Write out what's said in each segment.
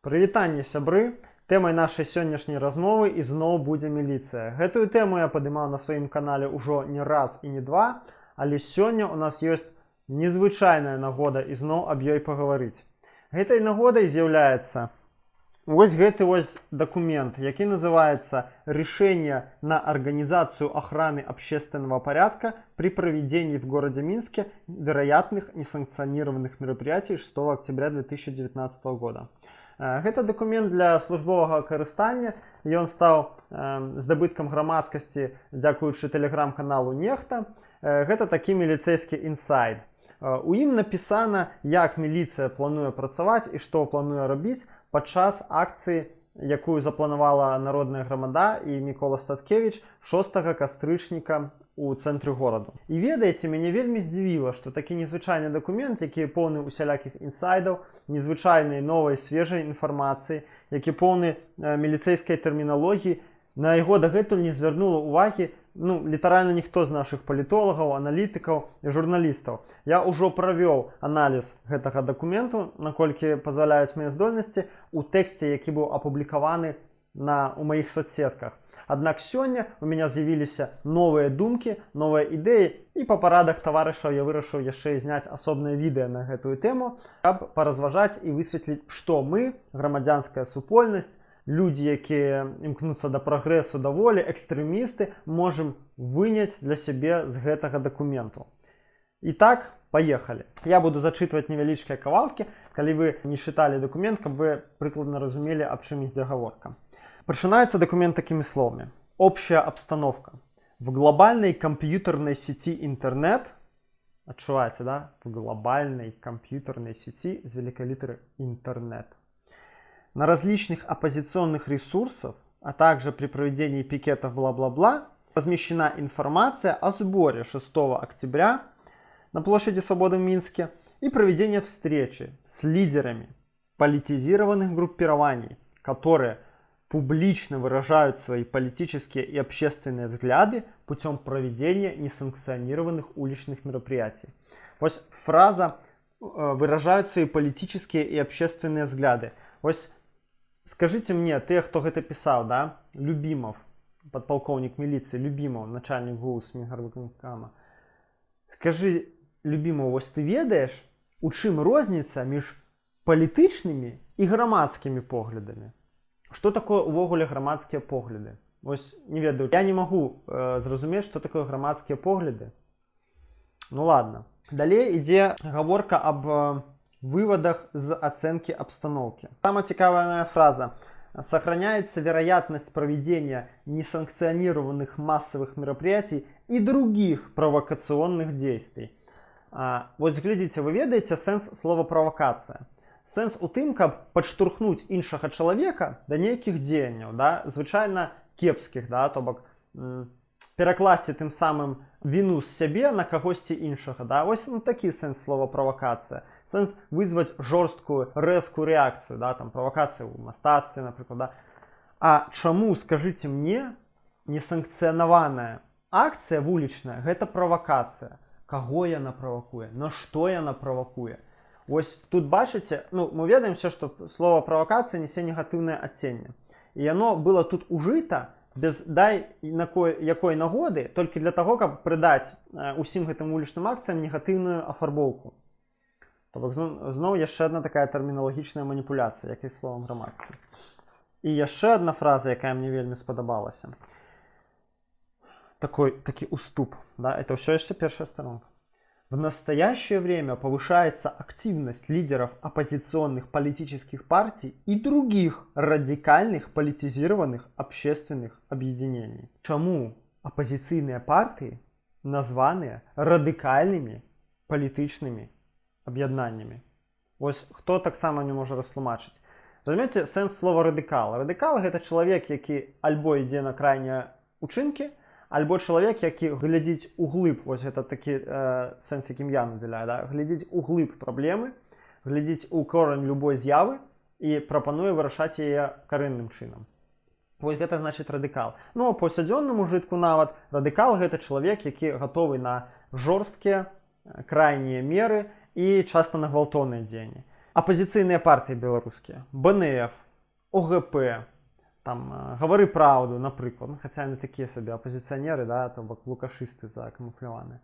Прывітанне, сябры! Тэмай нашай сённяшняй размовы ізноў будзе міліцыя. Гэтую тэму я падымаў на сваім канале ўжо не раз і не два, але сёння ў нас ёсць незвычайная нагода ізноў аб ёй пагаварыць. Гэтай нагодай з'яўляецца вось гэты документ, які называется «Решение на организацию охраны общественного порядка при проведении в городе Минске вероятных несанкционированных мероприятий 6 октября 2019 года». Гэта документ для службовага карыстання. Ён стаў здабыткам грамадскасці дзякуючы тэлеграм-каналу Нехта. Гэта такі міліцэйскі інсайд. У ім напісана, як міліцыя плануе працаваць і што плануе рабіць падчас акцыі, якую запланавала народная грамада і Мікола Статкевіч 6 кастрычніка у цэнтры гораду. І ведаеце, мяне вельмі здзівіла, што такі незвычайны дакумент, які поўны усялякіх інсайдаў, незвычайнай новай свежай інфармацыі, які поўны міліцэйскай тэрміналогіі, на яго дагэтуль не звярнула увагі літаральна ніхто з нашых палітолагаў, аналітыкаў і журналістаў. Я ўжо правёў аналіз гэтага дакументу, наколькі пазваляюць мае здольнасці, у тэксце, які быў апублікаваны у маіх соцсетках. Аднак сёння у мяне з'явіліся новыя думкі, новыя ідэі, і па парадах таварышаў я вырашыў яшчэ зняць асобнае відэа на гэтую тэму, каб паразважаць і высветліць, што мы, грамадзянская супольнасць, людзі, якія імкнуцца да прагрэсу, да волі, экстрэмісты, можам выняць для сябе з гэтага дакументу. І так, паехалі. Я буду зачытваць невялічкія кавалкі, калі вы не чыталі дакумент, каб вы прыкладна разумелі, аб чым ідзе гаворка. Начинается документ такими словами. Общая обстановка. В глобальной компьютерной сети интернет, отчуваете, да? В глобальной компьютерной сети с великой литеры интернет. На различных оппозиционных ресурсах, а также при проведении пикетов бла-бла-бла, размещена информация о сборе 6 октября на площади Свободы в Минске и проведение встречи с лидерами политизированных группирований, которые публично выражают свои политические и общественные взгляды путем проведения несанкционированных уличных мероприятий. Вот фраза «выражают свои политические и общественные взгляды». Вот скажите мне, те, кто это писал, да, Любимов, подполковник милиции, Любимов, начальник ГУ Смігарвиконкама, скажи, Любимов, вот ты ведаешь, у чым розніца між палітычнымі і грамадскімі поглядамі? Что такое увогуле грамадскія погляды? Ось, не ведаю, я не могу зразумець, что такое грамадскія погляды. Ну ладно. Далей ідзе гаворка аб выводах з оценки обстановки. Самая цікавая фраза. Сохраняется вероятность проведения несанкционированных массовых мероприятий и других провокационных действий. Вот глядите, вы ведаеце сэнс слова провокация. Сэнс у тым, каб падштурхнуць іншага чалавека да нейкіх дзеянняў, да, звычайна кепскіх, да, то бок перакласці тым самым віну з сябе на кагосьці іншага, да. Вось такі сэнс слова правакацыя. Сэнс вызваць жорсткую, рэзкую рэакцыю, да, там правакацыя ў мастацтве, напрыклад, да. А чаму, скажыце мне, несанкцыянаваная акцыя вулічная гэта правакацыя? Каго яна правакуе? На што яна правакуе? Вось тут бачыце, мы ведаем все, што слово правакацыя нясе негатыўнае адценне. І яно было тут ужыта без якой нагоды, толькі для таго, каб прыдаць усім гэтым вулічным акцыям негатыўную афарбоўку. То бок зноў яшчэ адна такая тэрміналагічная маніпуляцыя, як і словам грамадскім. І яшчэ адна фраза, якая мне вельмі спадабалася. Такі уступ, да, это ўсё яшчэ першая старонка. В настоящее время повышается активность лидеров оппозиционных политических партий и других радикальных политизированных общественных объединений. Чему оппозиционные партии названы радикальными политичными объединениями? Вот кто так само не может растлумачить. Разумеете, сенс слова радикал. Радикал – это человек, який альбо йде на крайние учинки, альбо чалавек, які глядзіць углыб, вось гэта такі сэнс, якім я надзяляю, да? Глядзіць углыб праблемы, глядзіць у корань любой з'явы і прапануе вырашаць яе карэнным чынам. Вось гэта значыць радыкал. Ну, по сядзённаму жытку нават радыкал гэта чалавек, які гатовы на жорсткія крайнія меры і часта на гвалтоўныя дзеянні. Апозіцыйныя партыі беларускія, БНФ, ОГП, там, Гавары праўду, напрыклад, хаця яны такія сабе апозіцыянеры, да, то бок лукашысты закамуфляваныя.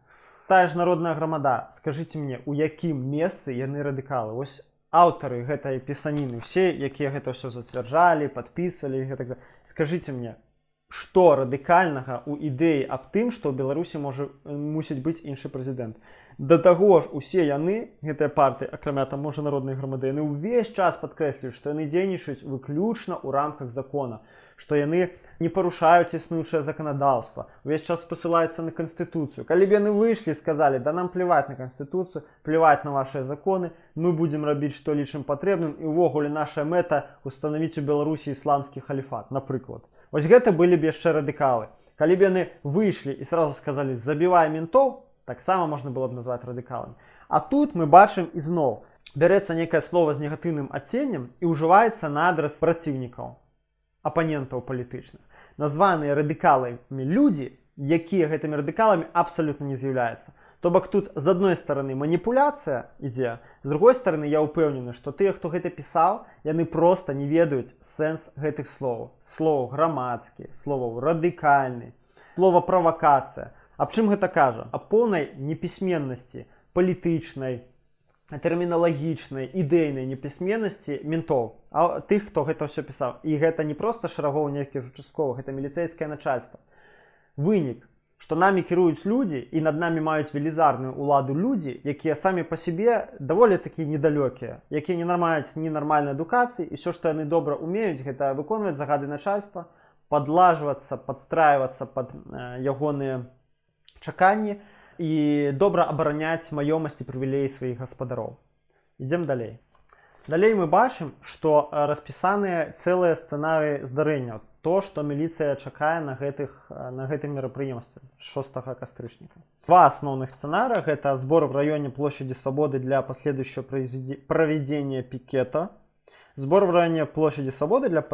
Тая ж народная грамада, скажыце мне, у якім месцы яны радыкалы? Вось аўтары гэтай пісаніны, усе, якія гэта ўсё зацвярджалі, падпісвалі, гэтак, скажыце мне, што радыкальнага ў ідэі аб тым, што ў Беларусі мусіць быць іншы прэзідэнт? Да таго ж, усе яны, гэтыя партыі, акрамя там, можа, народнай грамады, яны ўвесь час падкрэслююць, што яны дзейнічаюць выключна ў рамках закона, што яны не парушаюць існуючае заканадаўства, увесь час спасылаюцца на Канстытуцыю. Калі б яны выйшлі і сказалі, да нам пляваць на Канстытуцыю, пляваць на вашыя законы, мы будзем рабіць, што лічым патрэбным, і ўвогуле наша мэта устанавіць у Беларусі ісламскі халіфат, напрыклад. Вось гэта былі б яшчэ радыкалы. Калі б яны выйшлі і сразу сказалі, забівай ментоў, таксама можна было б назваць радыкаламі. А тут мы бачым ізноў, бярэцца некае слова з негатыўным адценнем і ўжываецца на адрас праціўнікаў, апанентаў палітычных. Названыя радыкаламі людзі, якія гэтымі радыкаламі абсалютна не з'яўляюцца. То бок тут з адной стараны маніпуляцыя ідзе, з другой стараны я ўпэўнены, што тыя, хто гэта пісаў, яны проста не ведаюць сэнс гэтых словаў. Словаў грамадскі, словаў радыкальны, слова правакацыя. Аб чым гэта кажа? Аб поўнай непісьменнасці палітычнай, тэрміналагічнай, ідэйнай непісьменнасці ментоў, а тых, хто гэта ўсё пісаў. І гэта не проста шарагоў нейкіх участковых, гэта міліцэйскае начальства. Вынік, што намі кіруюць людзі і над намі маюць велізарную ўладу людзі, якія самі па сябе даволі такі недалёкія, якія не маюць ні нармальнай адукацыі, і ўсё, што яны добра ўмеюць, гэта выконваць загады начальства, падлажвацца, падстрайвацца пад ягоныя чаканні і добра абараняць маёмасць і прывілеі сваіх гаспадароў. Ідзем далей. Далей мы бачым, што распісаныя цэлыя сцэнарыі здарэнняў. То, што міліцыя чакае на гэтым мерапрыемстве 6 кастрычніка. Два асноўных сцэнарыя – гэта збор в районе площади Свободы для последующего проведения пикета, сбор в районе площади Свободы для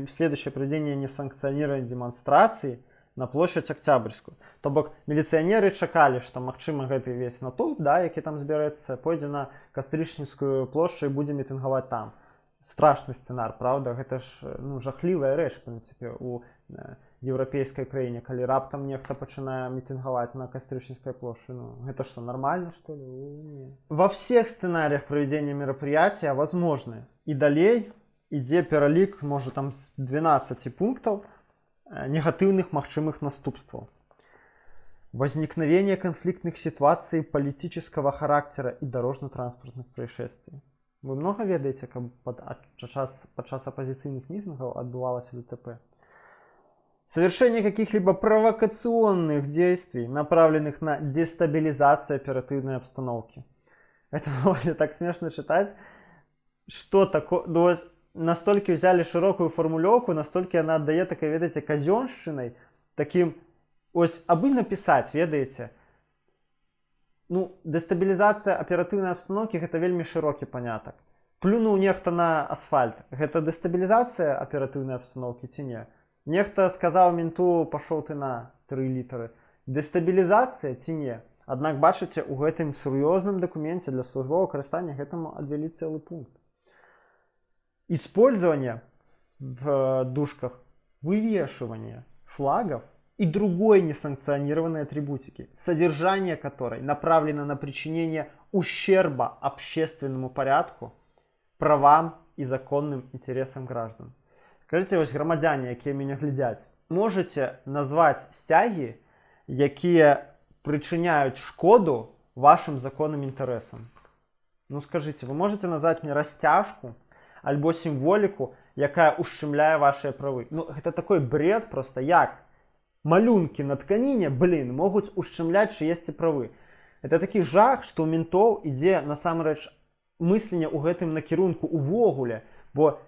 следующего проведения несанкционированной демонстрации на площадь Октябрьскую. То бок міліцыянеры чакалі, што магчыма гэты весь натоўп, да, які там збярэцца, пойдзе на Кастрычніцкую плошчу і будзе мітынгаваць там. Страшны сцэнар, правда? Гэта ж жахлівая рэч, в прынцыпе, у еўрапейскай краіне, калі раптам нехта пачынае мітынгаваць на Кастрычніцкай плошчы. Гэта што, нармальна, што ли? Не. Во всех сценариях проведения мероприятия возможны. І далей ідзе пералік, можа, там з 12 пунктаў негатыўных магчымых наступстваў. Возникновение конфликтных ситуаций политического характера и дорожно-транспортных происшествий. Вы много ведаеце, каб падчас апозіцыйных мітынгаў адбывалася ДТП? Совершение каких-либо провокационных действий, направленных на дестабилизацию оперативной обстановки. Это так смешно читать. Что такое? Настолько взяли широкую формулёўку, настолько она отдае, такой, ведаеце, казёншчынай, таким, ось, абы написать, ведаеце, дестабілізацыя аператыўнай абстаноўкі гэта вельмі шырокі панятак. Плюнуў нехта на асфальт. Гэта дэстабілізацыя аператыўнай абстаноўкі ці не? Нехта сказаў менту, пашоў ты на 3 літары. Дэстабілізацыя ці не? Аднак бачыце, у гэтым сур'ёзным дакуменце для службового карыстання гэтаму адвялі цэлы пункт. Использование в дужках, вывешивание флагов и другой несанкционированной атрибутики, содержание которой направлено на причинение ущерба общественному порядку, правам и законным интересам граждан. Скажите, вось громадяне, якія мяне глядяць, можете назвать сцяги, якія причиняют шкоду вашим законным интересам? Ну скажите, вы можете назвать мне растяжку, альбо символику, якая ушчымляе ваши правы? Это такой бред просто, як малюнки на тканіне, могуць ушчымляць чыесьці правы. Это такі жах, што ў ментоў ідзе насамрэч мысленне ў гэтым накірунку увогуле, бо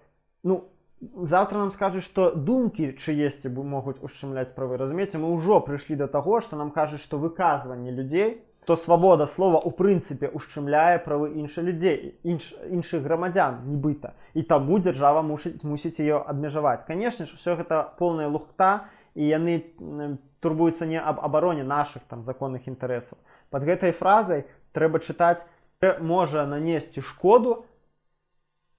завтра нам скажуць, што думкі чыесьці могуць ушчымляць правы. Разумееце, мы ўжо прыйшлі да таго, што нам кажуць, што выказванне людзей, то свабода слова ў прынцыпе ушчымляе правы іншых людзей, іншых грамадзян, нібыта. І таму дзяржава мусіць яе абмежаваць. Канешне ж, усё гэта поўная лухта, і яны турбуюцца не аб абароне нашых там законных інтарэсаў. Пад гэтай фразай трэба чытаць, можа нанесці шкоду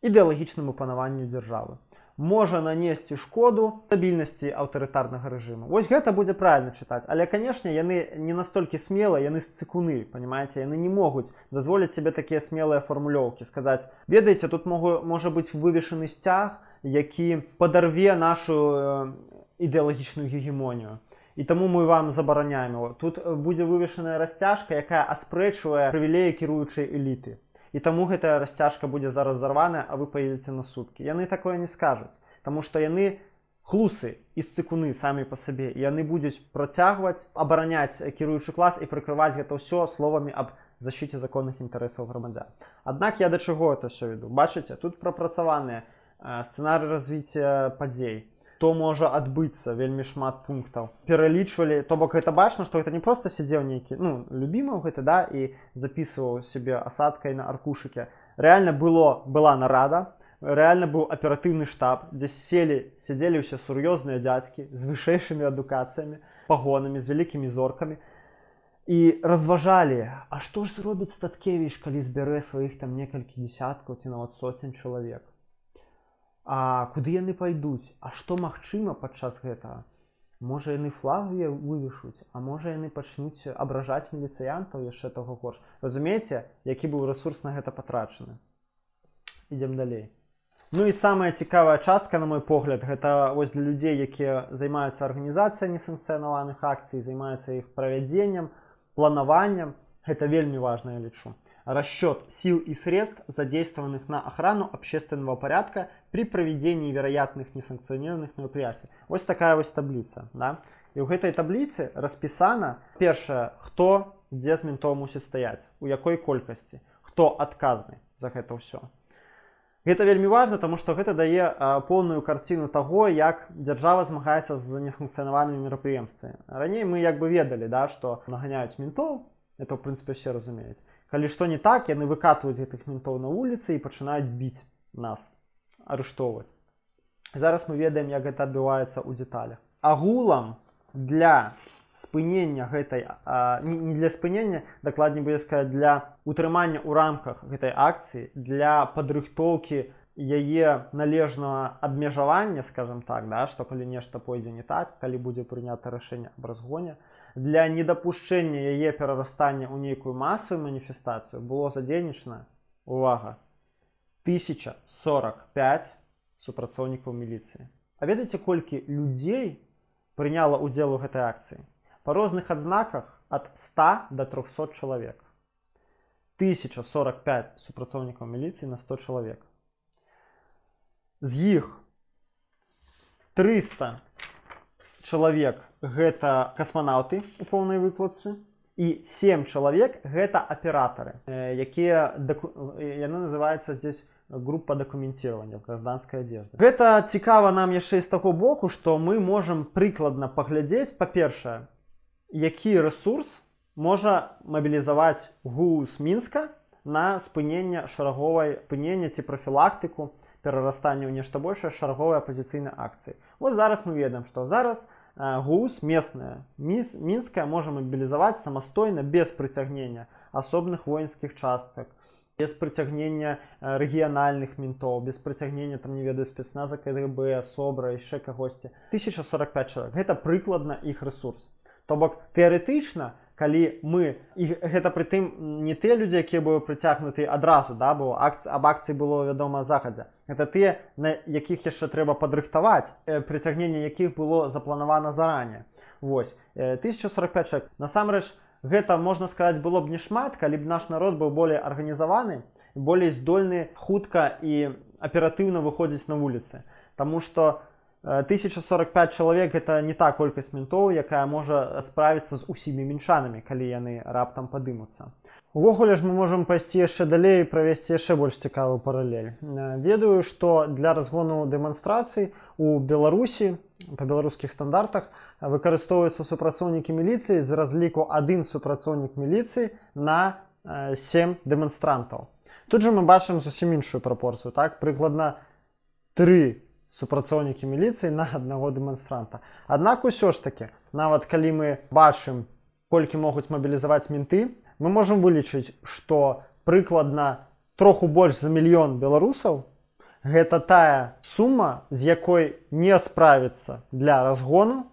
ідэалагічнаму панаванню дзяржавы. Можа нанесці шкоду стабільнасці аўтарытарнага рэжыму. Вось гэта будзе правільна чытаць. Але, канешне, яны не настолькі смелыя, яны сцыкуны, понимаете? Яны не могуць дазволіць себе такія смелыя фармулёўкі. Сказаць, ведаеце, тут можа быць вывешаны сцяг, які падарве нашу ідэалагічную гегемонію. І таму мы вам забараняем его. Тут будзе вывешаная расцяжка, якая аспрэчвае прывілеі кіруючай эліты. І таму гэтая расцяжка будзе зараз зарваная, а вы паедзеце на суткі. Яны такое не скажуць, таму што яны хлусы і сцыкуны самі па сабе. І яны будуць працягваць абараняць кіруючы клас і прыкрываць гэта ўсё словамі аб защіце законных інтарэсаў грамадзян. Аднак я да чаго это ўсё веду? Бачыце, тут прапрацаваныя сцэнарыі развіцця падзей. То можа адбыцца, вельмі шмат пунктаў. Пералічвалі, то бок гэта бачна, што гэта не проста сядзеў нейкі, любімаў гэта, да, і запісваў себе асадкай на аркушыке. Рэальна была нарада, рэальна быў аператыўны штаб, дзе сядзелі ўсе сур'ёзныя дзядзькі з вышэйшымі адукацыямі, пагонамі, з вялікімі зоркамі і разважалі, а што ж зробіць Статкевіч, калі збярэ сваіх там некалькі дзесяткаў ці нават соцень чалавек? А куды яны пайдуць? А што магчыма падчас гэтага? Можа яны флаг вывешуць, а можа яны пачнуць абражаць міліцыянтаў яшчэ таго горш. Разумееце, які быў рэсурс на гэта патрачаны? Ідзем далей. Ну і самая цікавая частка, на мой погляд, гэта вось для людзей, якія займаюцца арганізацыяй несанкцыянаваных акцый, займаюцца іх правядзеннем, планаваннем. Гэта вельмі важна, я лічу. Расчет сил и средств, задействованных на охрану общественного порядка при проведении вероятных несанкционированных мероприятий. Вот такая вот таблица. Да? И в этой таблице расписано, первое, кто где с ментом мусит стоять, у какой колькости, кто отказный за это все. Это вельмі важно, потому что это дае полную картину того, як держава змагаецца з несанкцыянаванымі мерапрыемствамі. Раней мы як бы ведали, да, что наганяюць ментов, это в принципе все разумеюць. Калі што не так, яны выкатваюць гэтых ментоў на вуліцы і пачынаюць біць нас, арыштоўваць. Зараз мы ведаем, як гэта адбываецца ў дэталях. Агулам для спынення гэтай, не для спынення, дакладней будзе сказаць, для утрымання ў рамках гэтай акцыі, для падрыхтоўкі яе належнага абмежавання, скажем так, да, што калі нешта пойдзе не так, калі будзе прынята рашэнне аб разгоне, для недапушчэння яе перарастання ў нейкую масавую маніфестацыю было задзейнічана, увага, 1045 супрацоўнікаў міліцыі. А ведаеце, колькі людзей прыняла ўдзел у гэтай акцыі? Па розных адзнаках ад 100 до 300 чалавек. 1045 супрацоўнікаў міліцыі на 100 чалавек. З іх 300 чалавек гэта касманаўты у поўнай выкладцы і 7 чалавек гэта аператары, якія яны называюцца здесь группа дакументирования в гражданской одежде. Гэта цікава нам яшчэ з таго боку, што мы можам прыкладна паглядзець, па-першае, які рэсурс можа мабілізаваць ГУ з Мінска на спыненне шараговай спынення ці прафілактыку перарастання ў нешта большае шараговай апазіцыйнай акцыі. Вот зараз мы ведаем, што зараз ГУС местная, Мінская, можа мабілізаваць самастойна без прыцягнення асобных воінскіх частак, без прыцягнення рэгіянальных ментоў, без прыцягнення, там, не ведаю, спецназа КГБ, СОБРа, яшчэ кагосьці. 1045 чалавек. Гэта прыкладна іх рэсурс. То бок, тэарэтычна, калі мы, і гэта прытым не тыя людзі, якія былі прыцягнуты адразу, да, бо аб акцыі было вядома загадзя. Гэта тыя, на якіх яшчэ трэба падрыхтаваць, прыцягненне якіх было запланавана заране. Вось, 1045 чалавек. Насамрэч, гэта, можна сказаць, было б не шмат, калі б наш народ быў болей арганізаваны, болей здольны хутка і аператыўна выходзіць на вуліцы. Таму што 1045 чалавек гэта не та колькасць ментоў, якая можа справіцца з усімі мінчанамі, калі яны раптам падымуцца. Увогуле ж мы можам пайсці яшчэ далей і правесці яшчэ больш цікавую паралель. Ведаю, што для разгону дэманстрацый у Беларусі па беларускіх стандартах выкарыстоўваюцца супрацоўнікі міліцыі з разліку 1 супрацоўнік міліцыі на 7 дэманстрантаў. Тут жа мы бачым зусім іншую прапорцыю, так? Прыкладна 3 супрацоўнікі міліцыі на аднаго дэманстранта. Аднак усё ж такі, нават калі мы бачым, колькі могуць мабілізаваць менты, мы можам вылічыць, што прыкладна троху больш за 1 000 000 беларусаў Гэта тая сума, з якой не справіцца для разгону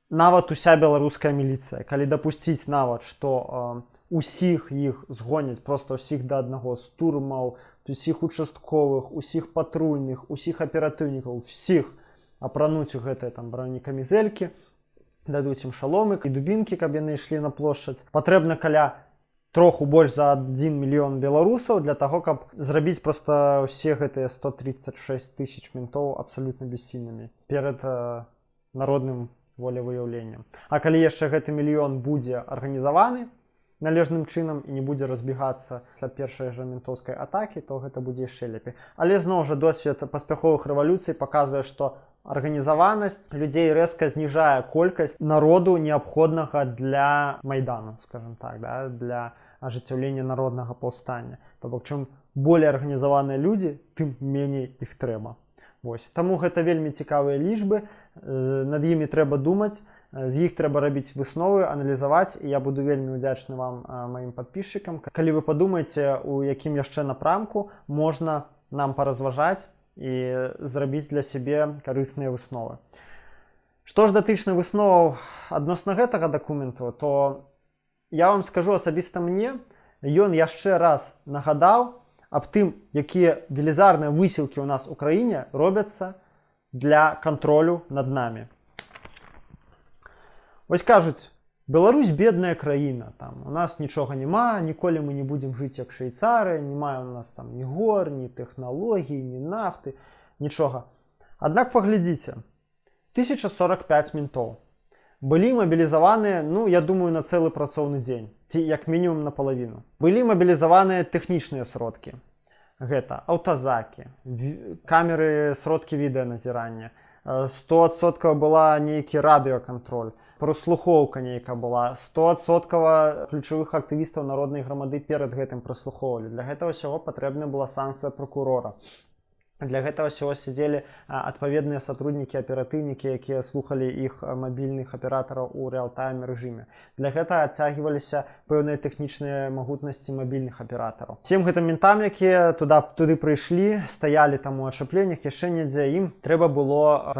нават уся беларуская міліцыя. Калі дапусціць нават, што усіх іх згоняць, проста ўсіх да аднаго, з турмаў, усіх участковых, усіх патрульных, усіх аператыўнікаў, усіх апрануць у гэтыя там бронекамізэлькі, дадуць ім шаломы і дубінкі, каб яны ішлі на плошчадь. Патрэбна каля троху больш за 1 мільён беларусаў для таго, каб зрабіць проста ўсе гэтыя 136 тысяч ментоў абсалютна бессільнымі перад народным волевыяўленнем. А калі яшчэ гэты мільён будзе арганізаваны належным чынам і не будзе разбегацца для першай жа ментоўскай атакі, то гэта будзе яшчэ лепей. Але зноў жа досвед паспяховых рэвалюцый паказвае, што арганізаванасць людзей рэзка зніжае колькасць народу неабходнага для майдану, скажем так, да, для ажыццяўлення народнага паўстання. То бок, чым болей арганізаваныя людзі, тым меней іх трэба. Вось. Таму гэта вельмі цікавыя лічбы, над імі трэба думаць, з іх трэба рабіць высновы, аналізаваць, і я буду вельмі удзячны вам, маім падпісчыкам. Калі вы падумаеце, у якім яшчэ напрамку можна нам паразважаць і зрабіць для сябе карысныя высновы. Што ж датычна высноваў адносна гэтага дакументу, то я вам скажу асабіста мне, ён яшчэ раз нагадаў аб тым, якія велізарныя высілкі ў нас у краіне робяцца для кантролю над намі. Вось кажуць, Беларусь бедная краіна, там, у нас нічога няма, ніколі мы не будзем жыць як Швейцарыя, немає у нас там ні гор, ні тэхналогій, ні нафты, нічога. Аднак паглядзіце, 1045 ментоў былі мабілізаваныя, ну, я думаю, на цэлы працоўны дзень, ці як мінімум напалавіну. Былі мабілізаваныя тэхнічныя сродкі. Гэта аўтазакі, камеры, сродкі відэаназірання. 100% была нейкі радыёкантроль, праслухоўка нейка была, 100% ключавых актывістаў народнай грамады перад гэтым праслухоўвалі. Для гэтага ўсяго патрэбна была санкцыя пракурора. Для гэтага ўсяго сядзелі адпаведныя сотруднікі, аператыўнікі, якія слухалі іх мабільных аператараў у рэал-тайм рэжыме. Для гэтага адцягваліся пэўныя тэхнічныя магутнасці мабільных аператараў. Всем гэтым ментам, якія туды прыйшлі, стаялі там у ачапленнях, яшчэ недзе, ім трэба было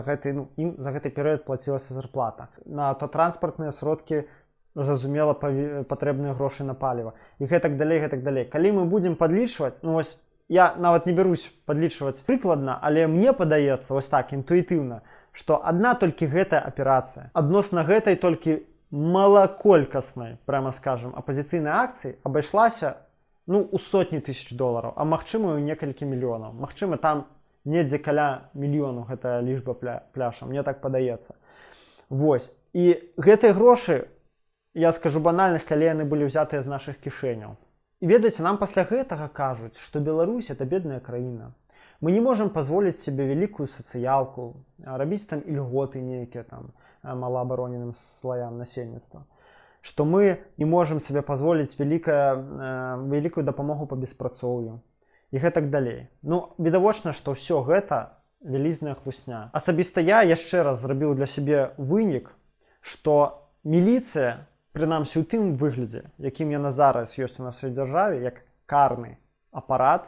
ім за гэты перыяд плацілася зарплата. На транспартныя сродкі, зразумела, патрэбныя грошы на паліва. І гэтак далей, гэтак далей. Калі мы будзем падлічваць, ну вось, я нават не бярусь падлічваць прыкладна, але мне падаецца, вось так, інтуітыўна, што адна толькі гэтая аперацыя, адносна гэтай толькі малаколькаснай, прямо скажем, апазіцыйнай акцыі абайшлася, ну, у сотні тысяч долараў, а магчыма, у некалькі мільёнаў. Магчыма, там недзе каля мільёну гэтая лічба пляша, мне так падаецца. Вось. І гэтыя грошы, я скажу банальнасць, але яны былі ўзятыя з нашых кішэняў. І ведаеце, нам пасля гэтага кажуць, што Беларусь – это бедная краіна. Мы не можам пазволіць себе вялікую сацыялку, рабіць там ільготы нейкія там малаабароненым слаям насельніцтва. Што мы не можам себе пазволіць вялікую дапамогу па беспрацоўю. І гэтак далей. Ну, відавочна, што ўсё гэта вялізная хлусня. Асабіста я яшчэ раз зрабіў для сябе вынік, што міліцыя, прынамсі ў тым выглядзе, якім яна зараз ёсць у нашай дзяржаве, як карны апарат,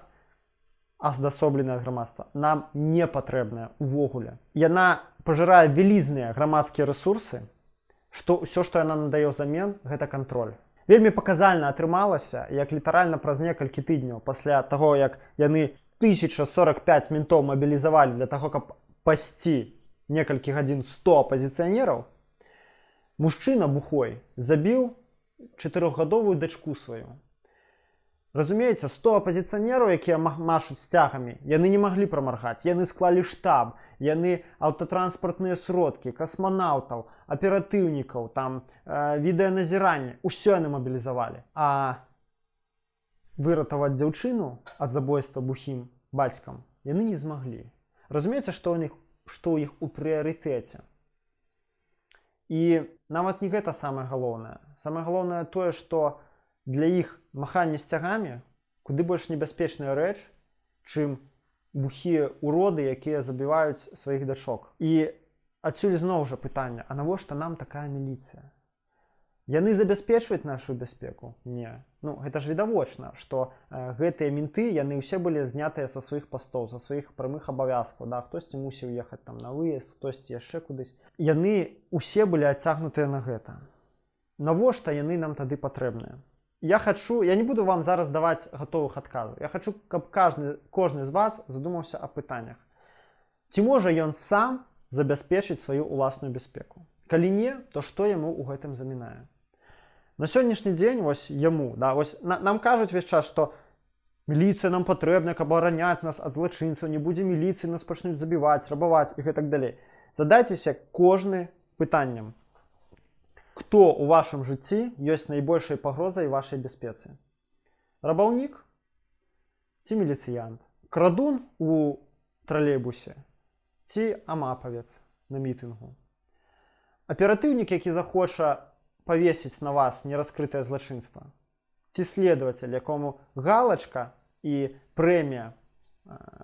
аздасобленае грамадства, нам не патрэбная увогуле. Яна пажырае вялізныя грамадскія рэсурсы, што ўсё, што яна надае ўзамен, гэта кантроль. Вельмі паказальна атрымалася, як літаральна праз некалькі тыдняў пасля таго, як яны 1045 ментоў мабілізавалі для таго, каб пасці некалькі гадзін 100 апазіцыянераў, мужчына бухой забіў 4гадовую дачку сваю. Разумееце, 100 апазіцыянераў, якія машуць сцягамі, яны не маглі прамаргаць. Яны склалі штаб, яны аўтатранспартныя сродкі, касманаўтаў, аператыўнікаў, там відэаназірання, усё яны мабілізавалі. А выратаваць дзяўчыну ад забойства бухім бацькам яны не змаглі. Разумееце, што ў іх у прыярытэце. І нават не гэта самае галоўнае. Самае галоўнае тое, што для іх маханне сцягамі куды больш небяспечная рэч, чым бухія уроды, якія забіваюць сваіх дачок. І адсюль зноў жа пытанне, а навошта нам такая міліцыя? Яны забяспечваюць нашу бяспеку? Не. Ну, гэта ж відавочна, што гэтыя менты, яны ўсе былі знятыя са сваіх пастоў, са сваіх прамых абавязкаў. Да? Хтосьці мусіў ехаць там на выезд, хтосьці яшчэ кудысь. Яны ўсе былі адцягнутыя на гэта. Навошта яны нам тады патрэбныя? Я не буду вам зараз даваць гатовых адказаў. Я хачу, каб кожны з вас задумаўся о пытаннях. Ці можа ён сам забяспечыць сваю ўласную бяспеку? Калі не, то што яму ў гэтым замінае? На сённяшні дзень вось яму, да, вось нам кажуць весь час, што міліцыя нам патрэбна, каб абараняць нас ад злачынцаў, не будзе міліцыі, нас пачнуць забіваць, рабаваць і гэтак далей. Задайцеся кожны пытаннем. Хто ў вашым жыцці ёсць найбольшай пагрозай вашай бяспецы? Рабаўнік ці міліцыянт? Крадун у тралейбусе ці амапавец на мітынгу? Аператыўнік, які захоча павесіць на вас нераскрытае злачынства? Ці следователь, якому галачка і прэмія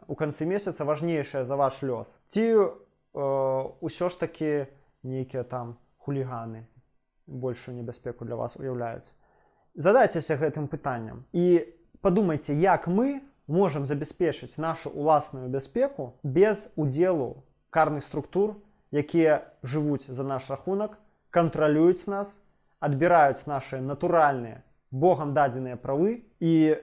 у канцы месяца важнейшая за ваш лёс? Ці ўсё ж такі нейкія там хуліганы большую небяспеку для вас уяўляюць? Задайцеся гэтым пытаннем і падумайце, як мы можам забяспечыць нашу ўласную бяспеку без удзелу карных структур, якія жывуць за наш рахунак, кантралююць нас, адбіраюць нашыя натуральныя, Богам дадзеныя правы і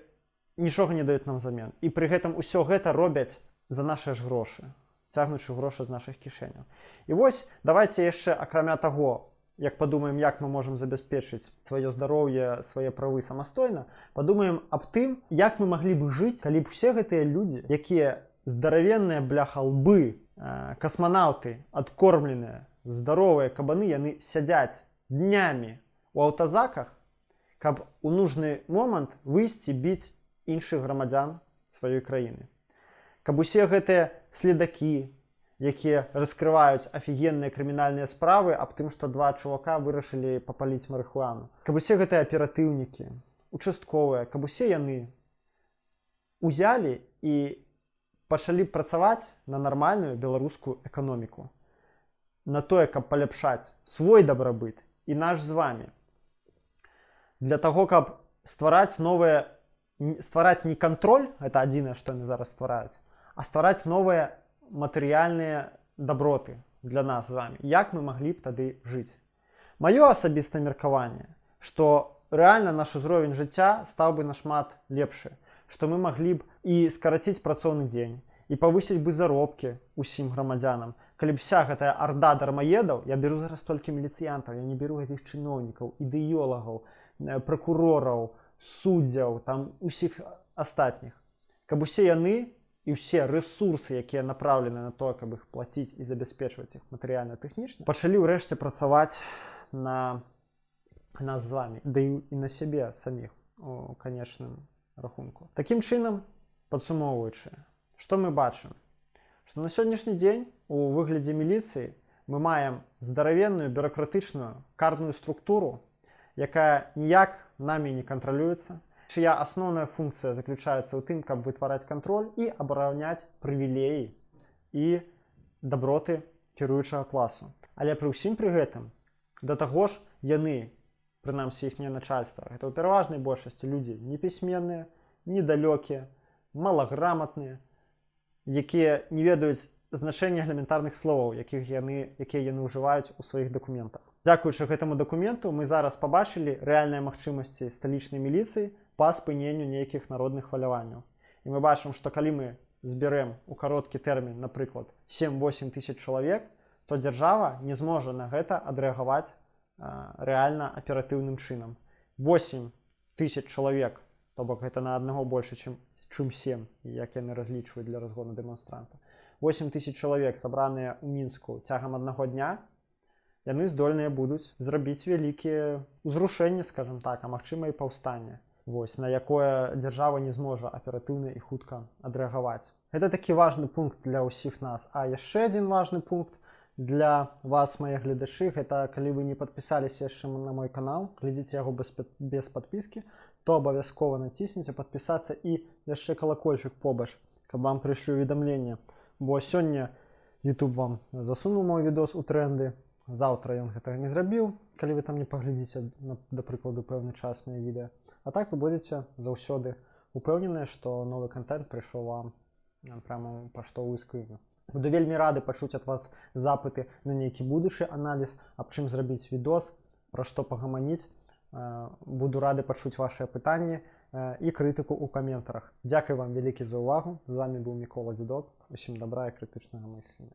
нічога не даюць нам взамен. І пры гэтым усё гэта робяць за нашыя ж грошы, цягнучы грошы з нашых кішэняў. І вось давайце яшчэ, акрамя таго, як падумаем, як мы можам забяспечыць сваё здароўе, свае правы самастойна, падумаем аб тым, як мы маглі б жыць, калі б усе гэтыя людзі, якія здаравенныя бляха лбы, касманаўты, адкормленыя, здаровыя кабаны, яны сядзяць днямі у аўтазаках, каб у нужны момант выйсці біць іншых грамадзян сваёй краіны. Каб усе гэтыя следакі, якія раскрываюць афігенныя крымінальныя справы аб тым, што два чувака вырашылі папаліць марыхуану. Каб усе гэтыя аператыўнікі, участковыя, каб усе яны узялі і пачалі працаваць на нармальную беларускую эканоміку, на тое, каб паляпшаць свой дабрабыт і наш з вами. Для таго, каб ствараць не кантроль, гэта адзінае, што яны зараз ствараюць, а ствараць новыя матэрыяльныя даброты для нас з вами. Як мы маглі б тады жыць? Маё асабістае меркаванне, што рэальна наш узровень жыцця стаў бы нашмат лепшы, што мы маглі б і скараціць працоўны дзень, і павысіць бы заробкі усім грамадзянам. Калі б вся гэтая арда дармаедаў, я беру зараз толькі міліцыянтаў, я не беру гэтых чыноўнікаў, ідэолагаў, пракурораў, суддзяў, там усіх астатніх. Каб усе яны і ўсе рэсурсы, якія направлены на то, каб іх плаціць і забяспечваць іх матэрыяльна-тэхнічна, пачалі ўрэшце працаваць на нас з вами, да і на сябе саміх у канечным рахунку. Такім чынам, падсумоўваючы, што мы бачым? Што на сённяшні дзень у выглядзе міліцыі мы маем здаравенную бюракратычную карную структуру, якая ніяк намі не кантралюецца, чыя асноўная функцыя заключаецца ў тым, каб вытвараць кантроль і абараняць прывілеі і даброты кіруючага класу. Але пры ўсім пры гэтым, да таго ж яны, прынамсі іхняе начальства, гэта ў пераважнай большасці людзі непісьменныя, недалёкія, малаграмотныя, якія не ведаюць значэння элементарных словаў, якія яны ўжываюць у сваіх дакументах. Дзякуючы гэтаму дакументу мы зараз пабачылі рэальныя магчымасці сталічнай міліцыі па спыненню нейкіх народных хваляванняў. І мы бачым, што калі мы зберэм у кароткі тэрмін, напрыклад, 7-8 тысяч чалавек, то дзяржава не зможа на гэта адрэагаваць рэальна аператыўным чынам. 8 тысяч чалавек, то бок гэта на аднаго больше, чым 7, як яны разлічваюць для разгону дэманстранта. 8 тысяч чалавек, сабраныя ў Мінску цягам аднаго дня, яны здольныя будуць зрабіць вялікія ўзрушэнні, скажем так, а магчыма і паўстанне, на якое дзяржава не зможа аператыўна і хутка адрэагаваць. Гэта такі важны пункт для ўсіх нас. А яшчэ адзін важны пункт для вас, мае гледачы, гэта калі вы не падпісаліся яшчэ на мой канал, глядзіце яго без падпіскі, то абавязкова націсніце падпісацца і яшчэ калакольчык побач, каб вам прыйшлі ўведамленне. Бо сёння YouTube вам засунуў мой відос у тренды, заўтра ён гэтага не зрабіў, калі вы там не паглядзіце, да прыкладу, пэўны час мае відэа. А так вы будзеце заўсёды упэўненыя, што новы контент прыйшоў вам прямо ў паштовую скрыню. Буду вельмі рады пачуць ад вас запыты на нейкі будучы аналіз, аб чым зрабіць відос, пра што пагаманіць. Буду рады пачуць вашыя пытанні і крытыку ў каментарах. Дзякуй вам вялікі за ўвагу. З вами быў Мікола Дзедок. Усім добра і крытычнага мыслення.